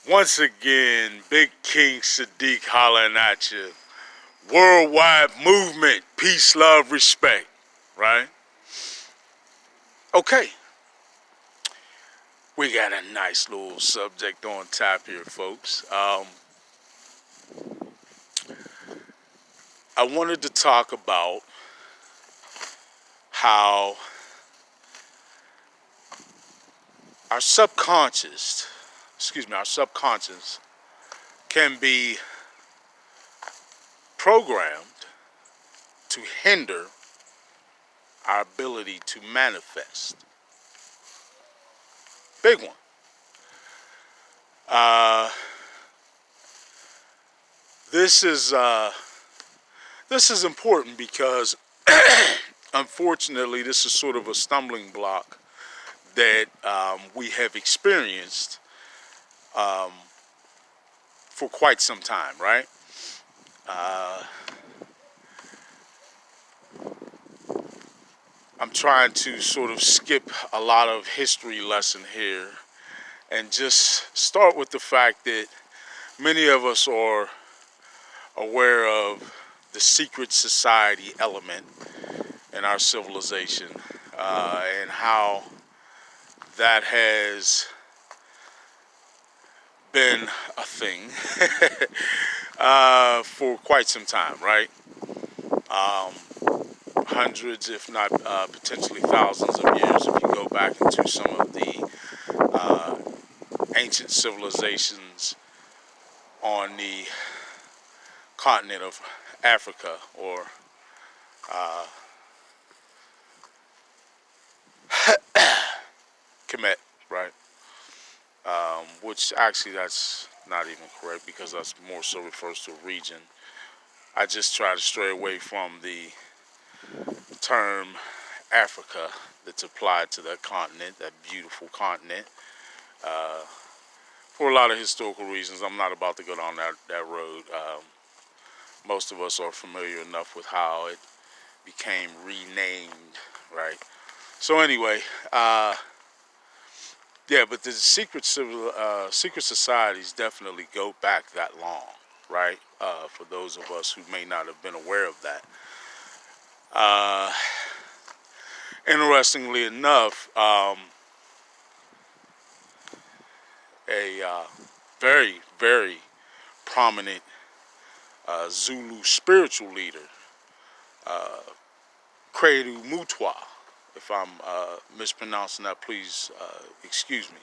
Once again, Big King Sadiq hollering at you. Worldwide movement, peace, love, respect, right? Okay, we got a nice little subject on tap here, folks. I wanted to talk about how our subconscious, our subconscious can be programmed to hinder our ability to manifest. Big one. Uh, this is important because unfortunately this is sort of a stumbling block that we have experienced for quite some time, right? I'm trying to sort of skip a lot of history lesson here and just start with the fact that many of us are aware of the secret society element in our civilization and how that has been a thing for quite some time, right? Hundreds, if not potentially thousands of years, if you go back into some of the ancient civilizations on the continent of Africa or Kemet, right? Which actually that's not even correct because that's more so refers to a region. I just try to stray away from the term Africa that's applied to that continent, that beautiful continent. For a lot of historical reasons, I'm not about to go down that road. Most of us are familiar enough with how it became renamed, right? So anyway, yeah, but the secret societies definitely go back that long, right? For those of us who may not have been aware of that. Uh, Interestingly enough, a very, very prominent Zulu spiritual leader, Credu Mutwa, if I'm mispronouncing that, please excuse me,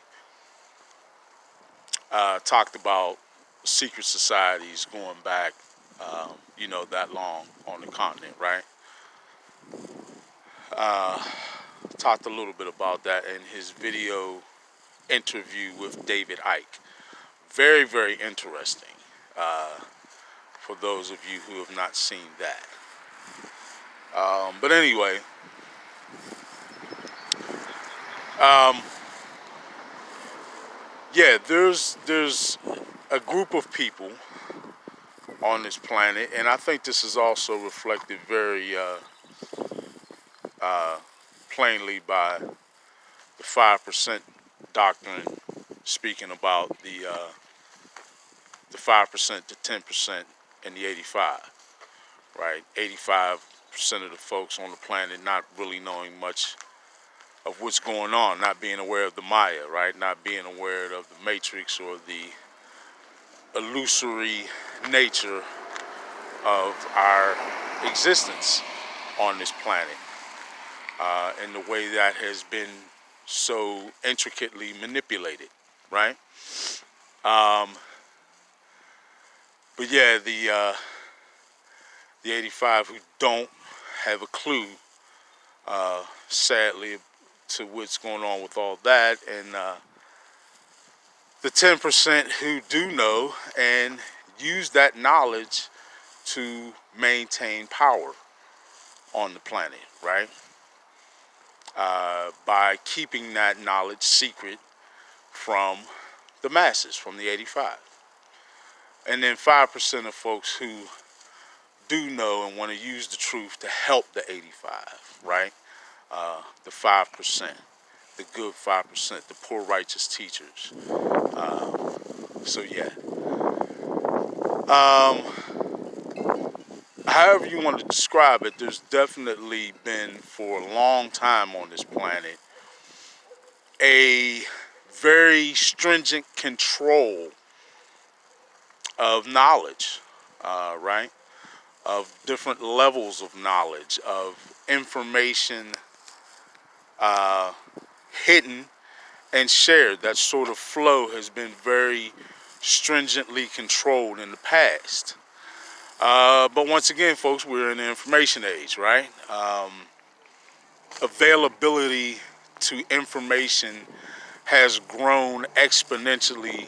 talked about secret societies going back, that long on the continent, right? Talked a little bit about that in his video interview with David Icke. Very, very interesting for those of you who have not seen that. But anyway, um, yeah, there's a group of people on this planet, and I think this is also reflected very plainly by the 5% doctrine, speaking about the 5% to 10% and the 85, right? 85% of the folks on the planet not really knowing much of what's going on, not being aware of the Maya, right? Not being aware of the matrix or the illusory nature of our existence on this planet, and the way that has been so intricately manipulated, right? Um, but yeah, the 85 who don't have a clue, sadly, to what's going on with all that, and the 10% who do know and use that knowledge to maintain power on the planet, right? By keeping that knowledge secret from the masses, from the 85. And then 5% of folks who do know and want to use the truth to help the 85, right? The 5%, the good 5%, the poor righteous teachers, So yeah. Um, However you want to describe it, there's definitely been for a long time on this planet a very stringent control of knowledge, right? Of different levels of knowledge, of information uh, hidden and shared. That sort of flow has been very stringently controlled in the past. But once again, folks, we're in the information age, right? Availability to information has grown exponentially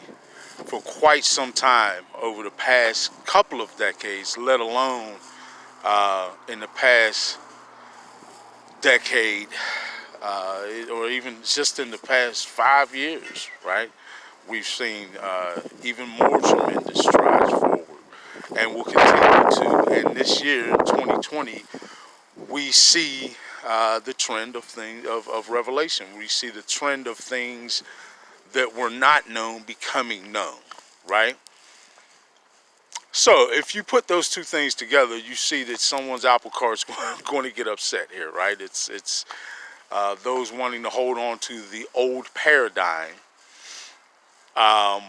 for quite some time over the past couple of decades, let alone in the past decade, or even just in the past 5 years, right? We've seen even more tremendous strides forward, and will continue to. And this year, 2020, we see the trend of things of revelation. We see the trend of things that were not known becoming known, right? So if you put those two things together, you see that someone's apple cart's going to get upset here, right? It's those wanting to hold on to the old paradigm um,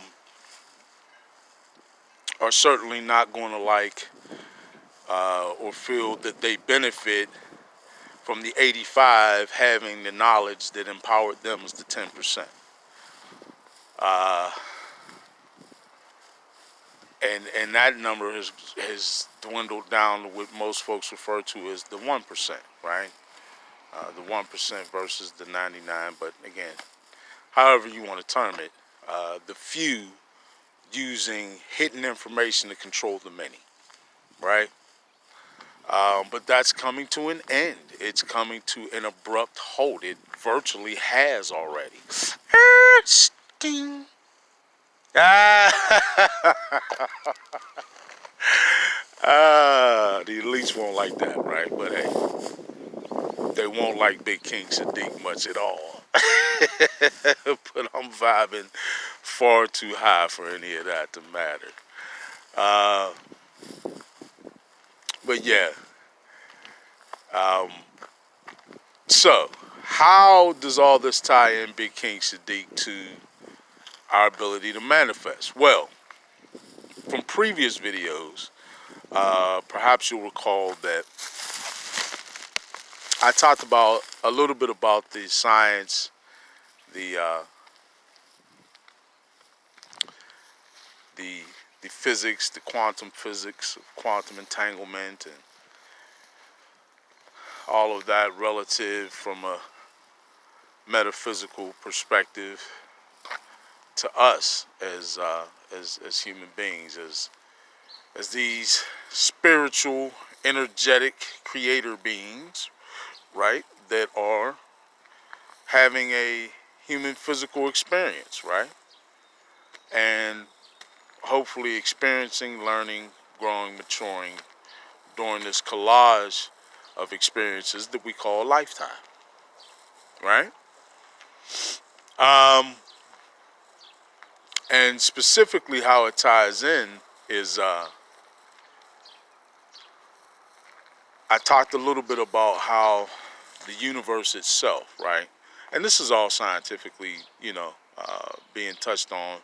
are certainly not going to like or feel that they benefit from the 85 having the knowledge that empowered them as the 10%. Uh, and that number has dwindled down to what most folks refer to as the 1%, right? The 1% versus the 99. But again, however you want to term it, the few using hidden information to control the many, right? But that's coming to an end. It's coming to an abrupt halt. It virtually has already. Sting. The elites won't like that, right? But hey, they won't like Big King Sadiq much at all. But I'm vibing far too high for any of that to matter. Uh, but yeah. Um, so, how does all this tie in Big King Sadiq to our ability to manifest? Well, from previous videos, perhaps you'll recall that I talked about a little bit about the science, the the the physics, the quantum physics, quantum entanglement, and all of that relative from a metaphysical perspective to us as human beings, as these spiritual, energetic creator beings, right? That are having a human physical experience, right? And hopefully experiencing, learning, growing, maturing during this collage of experiences that we call a lifetime, right? Um, and specifically how it ties in is I talked a little bit about how the universe itself, right? And this is all scientifically, being touched on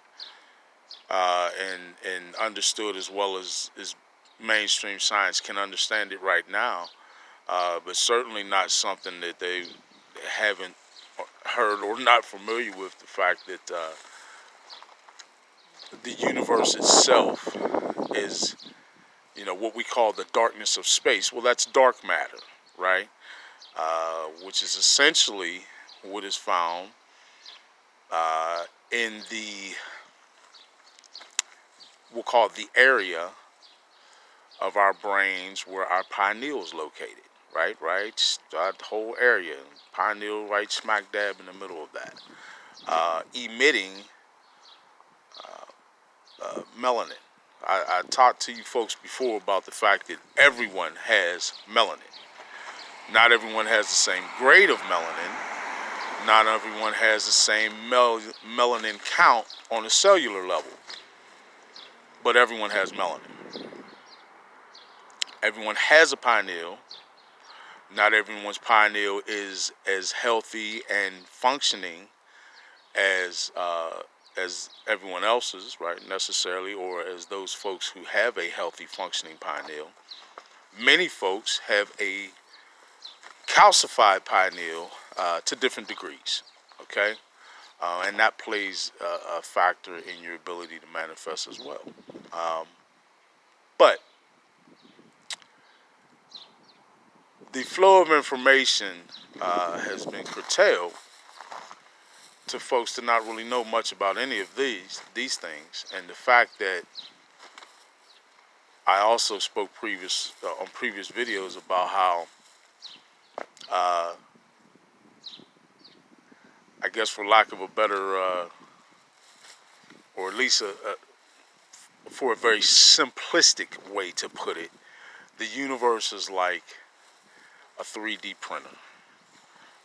and understood as well as mainstream science can understand it right now, but certainly not something that they haven't heard or not familiar with. The fact that the universe itself is, what we call the darkness of space. Well, that's dark matter, right? Which is essentially what is found in we'll call it the area of our brains where our pineal is located, right? That whole area, pineal right smack dab in the middle of that, emitting melanin. I talked to you folks before about the fact that everyone has melanin. Not everyone has the same grade of melanin. Not everyone has the same melanin count on a cellular level. but everyone has melanin. Everyone has a pineal. Not everyone's pineal is as healthy and functioning as everyone else's, right? Necessarily, or as those folks who have a healthy functioning pineal. Many folks have a calcified pineal to different degrees. Okay, and that plays a factor in your ability to manifest as well. But the flow of information has been curtailed to folks to not really know much about any of these things, and the fact that I also spoke on previous videos about how I guess for lack of a better or at least for a very simplistic way to put it, the universe is like a 3D printer,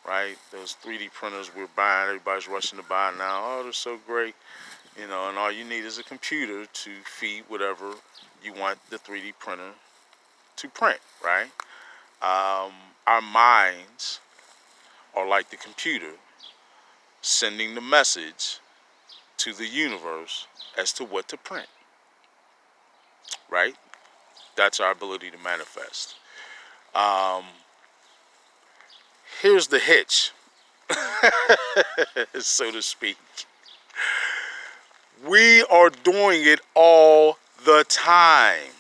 right? Those 3D printers we're buying, everybody's rushing to buy now. Oh, they're so great, and all you need is a computer to feed whatever you want the 3D printer to print, right? Our minds are like the computer sending the message to the universe as to what to print, right? That's our ability to manifest. Here's the hitch, so to speak. We are doing it all the time.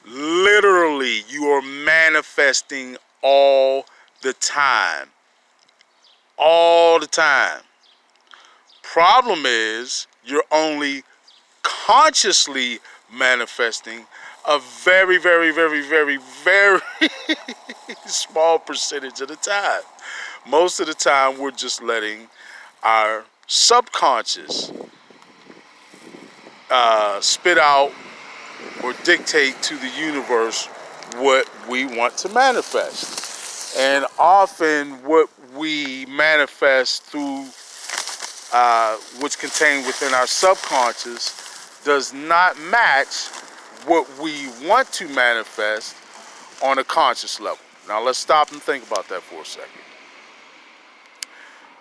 Literally, you are manifesting all the time. All the time. Problem is, you're only consciously manifesting a very, very, very, very, very small percentage of the time. Most of the time, we're just letting our subconscious spit out or dictate to the universe what we want to manifest. And often what we manifest through what's contained within our subconscious does not match what we want to manifest on a conscious level. Now let's stop and think about that for a second.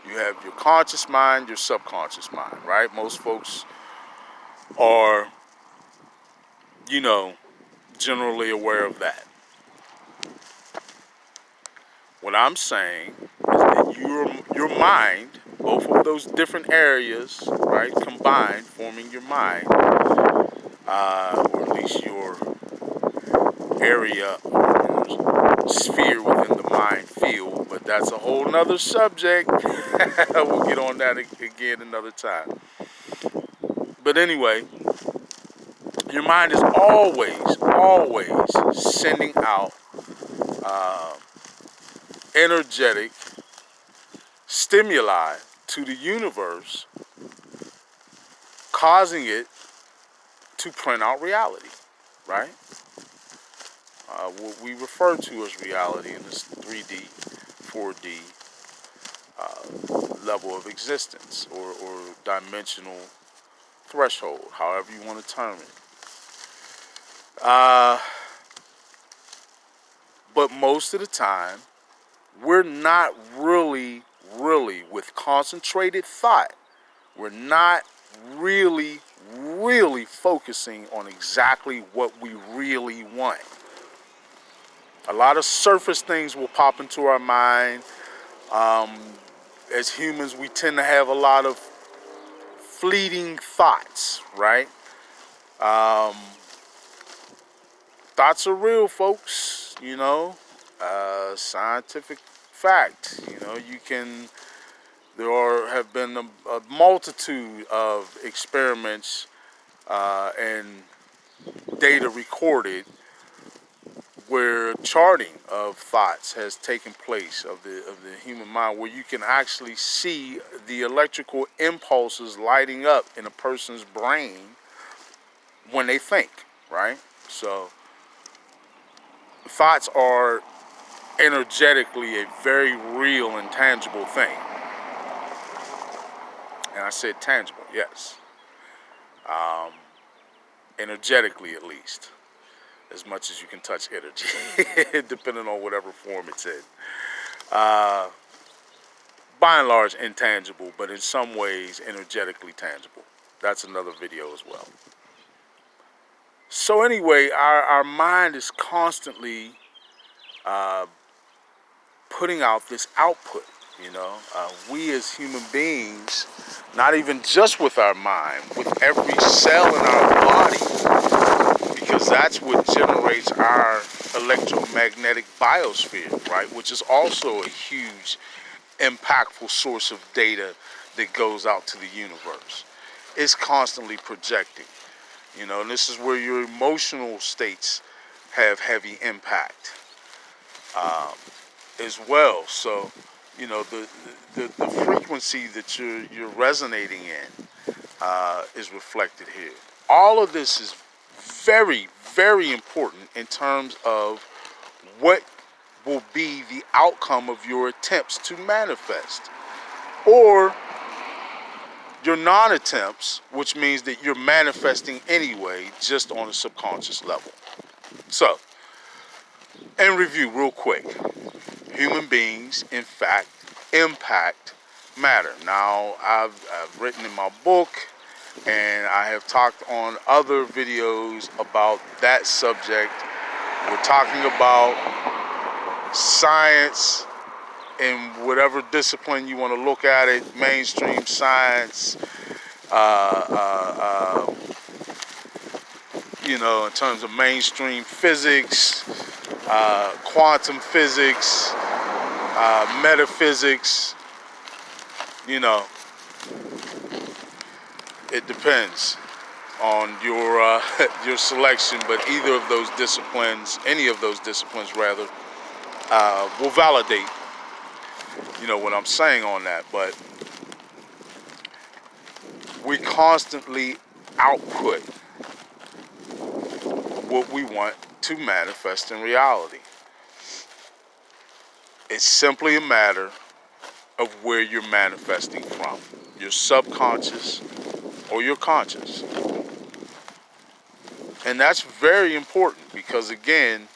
You have your conscious mind, your subconscious mind, right? Most folks are, generally aware of that. What I'm saying is that your mind, both of those different areas, right, combined, forming your mind, or at least your area or your sphere within the mind field, but that's a whole nother subject. We'll get on that again another time. But anyway, your mind is always sending out energetic stimuli to the universe, causing it to print out reality, right? What we refer to as reality in this 3D, 4D level of existence or dimensional threshold, however you want to term it. But most of the time, we're not really with concentrated thought. We're not really focusing on exactly what we really want. A lot of surface things will pop into our mind. As humans, we tend to have a lot of fleeting thoughts, right? Thoughts are real, folks, scientific fact. Have been a multitude of experiments and data recorded where charting of thoughts has taken place of the human mind, where you can actually see the electrical impulses lighting up in a person's brain when they think, right? So thoughts are energetically a very real and tangible thing. And I said tangible, yes. energetically at least, as much as you can touch energy, depending on whatever form it's in. By and large, intangible, but in some ways, energetically tangible. That's another video as well. So anyway, our mind is constantly putting out this output, you know. We as human beings, not even just with our mind, with every cell in our body, because that's what generates our electromagnetic biosphere, right? Which is also a huge, impactful source of data that goes out to the universe. It's constantly projecting, you know, and this is where your emotional states have heavy impact as well. So, you know, the frequency that you're resonating in is reflected here. All of this is very, very important in terms of what will be the outcome of your attempts to manifest, or your non-attempts, which means that you're manifesting anyway, just on a subconscious level. So, in review real quick, human beings, in fact, impact matter. Now, I've written in my book, and I have talked on other videos about that subject. We're talking about science in whatever discipline you want to look at it, mainstream science, you know, in terms of mainstream physics, quantum physics, metaphysics, you know, it depends on your your selection, but either of those disciplines, any of those disciplines rather, will validate, you know, what I'm saying on that. But we constantly output what we want to manifest in reality. It's simply a matter of where you're manifesting from, your subconscious or your conscious. And that's very important because, again,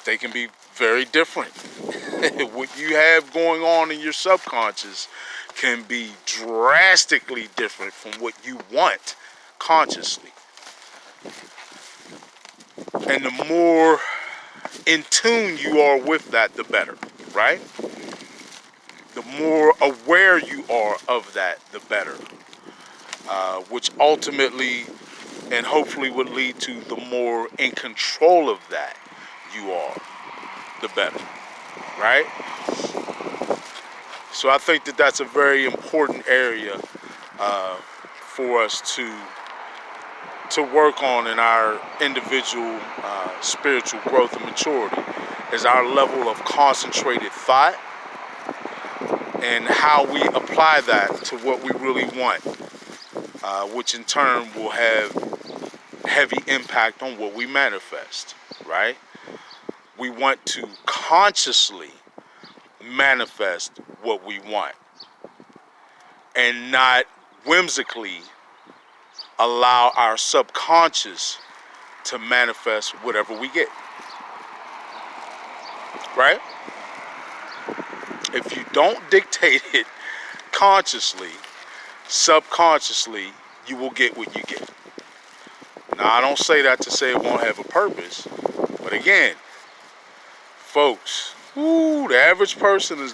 they can be very different. What you have going on in your subconscious can be drastically different from what you want consciously. And the more in tune you are with that, the better, right? The more aware you are of that, the better. Which ultimately and hopefully would lead to the more in control of that you are, the better, right? So I think that that's a very important area for us to work on in our individual spiritual growth and maturity, is our level of concentrated thought and how we apply that to what we really want, which in turn will have heavy impact on what we manifest, right? We want to consciously manifest what we want and not whimsically allow our subconscious to manifest whatever we get, right? If you don't dictate it consciously, subconsciously, you will get what you get. Now, I don't say that to say it won't have a purpose, but again, folks, the average person is